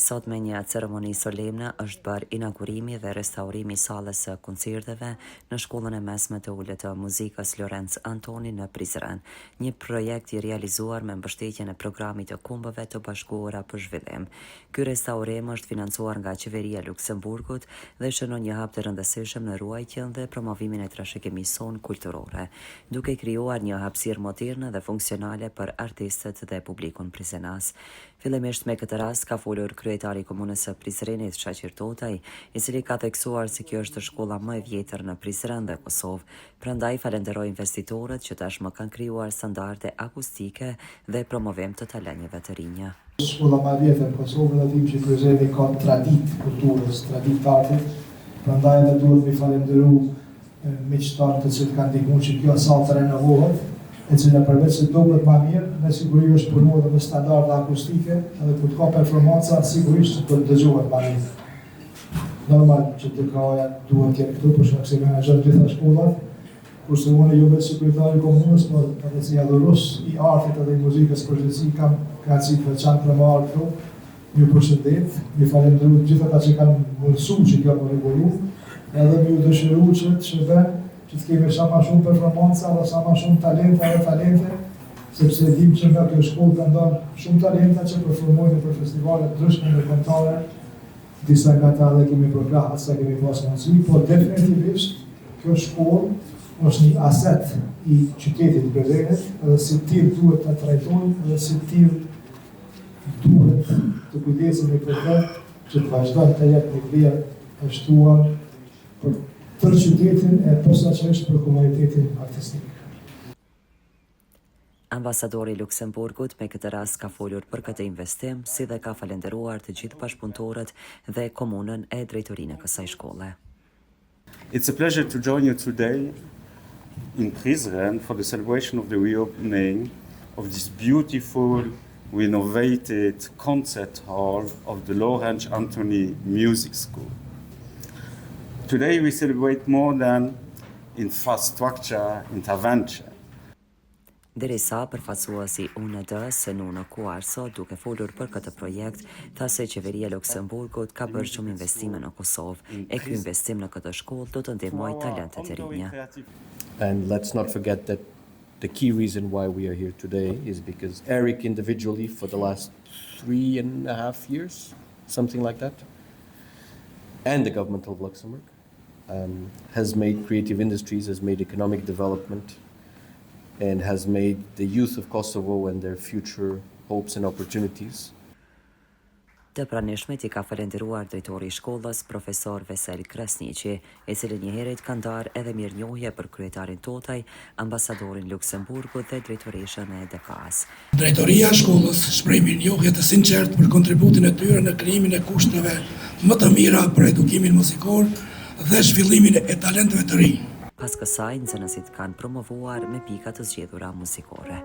Sot me një ceremoni solemne është bërë inaugurimi dhe restaurimi i sallës së koncerteve në shkollën e mesme të ulët të muzikës Lorenz Antoni në Prizren, një projekt i realizuar me mbështetjen e programit të Kombeve të Bashkuara për Zhvillim. Ky restaurim është financuar nga Qeveria e Luksemburgut dhe shënon një hap të rëndësishëm në ruajtjen dhe promovimin e trashëgimisë sonë kulturore, duke krijuar një hapësirë moderne dhe funksionale për artistët dhe publikun prizrenas. Fillimisht me këtë rast ka folur kryetari i komunës së Prizrenit, Shaqir Totaj, i cili ka theksuar se kjo është shkolla më e vjetër në Prizren dhe Kosovë. Prandaj falenderoi investitorët që tashmë kanë krijuar standarde akustike dhe promovim të talenjeve të rinj. Shkolla më e vjetër në Kosovë dhe dim që Prizreni ka traditë kulturës, traditë të artit. Prandaj edhe duhet mi falenderu miqtarët të cilët kanë ndihmuar që kjo sallë të renovohet, e cila përveç se duket më mirë, me siguri është punuar me standarde akustike, edhe kur të ka performanca, sigurisht që do të dëgjohet më mirë. Normal që TK-ja duhet të jetë këtu, për shkak se menaxhon gjitha shkollat, kurse unë jo vetëm si kryetari i komunës, por edhe si adhurues i artit edhe i muzikës përgjithësi kam kënaqësi të veçantë për marrë këtu. Ju përshëndet, ju falenderoj gjithë ata që kanë mundësuar që kjo të evoluojë, edhe ju dëshiroj që të kemi sa më shumë performanca dhe sa më shumë talente, sepse dim që nga kjo shkollë të ndonë shumë talenta që performojnë për festivalet ndryshme ndërkombëtare, disa nga ta dhe kemi programat sa kemi pas mundësi, por definitivisht kjo shkollë është një aset i qytetit Prizrenit, edhe si tillë duhet ta trajtojmë, edhe si tillë duhet të kujdesemi për të që të vazhdojmë të jetë një vlerë e shtuar për qytetin e posaçërisht për komunitetin artistik. Ambasadori i Luksemburgut me këtë rast ka folur për këtë investim, si dhe ka falenderuar të gjithë bashkëpunëtorët dhe komunën e drejtorinë e kësaj shkolle. It's a pleasure to join you today in Prizren for the celebration of the reopening of this beautiful, renovated concert hall of the Lorenz Antoni Music School. Today we celebrate more than infrastructure intervention. Derisa përfaqësuesi UNED Senuna Kuarso, duke folur për këtë projekt, tha se Qeveria e Luksemburgut ka bërë shumë investime në Kosovë e ky investim në këtë shkollë do të ndihmojë talentet e rinj. And let's not forget that the key reason why we are here today is because Eric individually for the last 3.5 years, something like that, and the government of Luxembourg has made creative industries, has made economic development, and has made the youth of Kosovo and their future hopes and opportunities. Të pranishmit I ka falenderuar drejtori I shkollës, profesor Vesel Krasniqi, I cili njëherët ka ndarë edhe mirënjohje për kryetarin Totaj, ambasadorin Luksemburgut dhe drejtoreshën e DK-s. Drejtoria e shkollës shpreh mirënjohje të sinqertë për kontributin e tyre në krijimin e kushteve më të mira për edukimin muzikor dhe zhvillimin e talenteve të rinj. Pas kësaj, nxënësit kanë promovuar me pika të zgjedhura muzikore.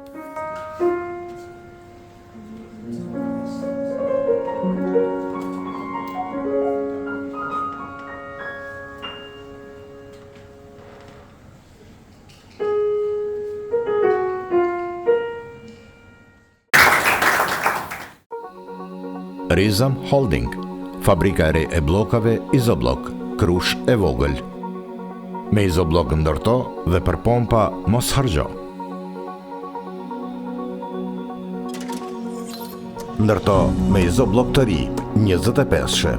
Rizam Holding, fabrika e re e bllokave Izoblok, Krush e vogël. Me Izoblok ndërto dhe për pompa mos harxho. Ndërto me Izoblok të ri, 25-she.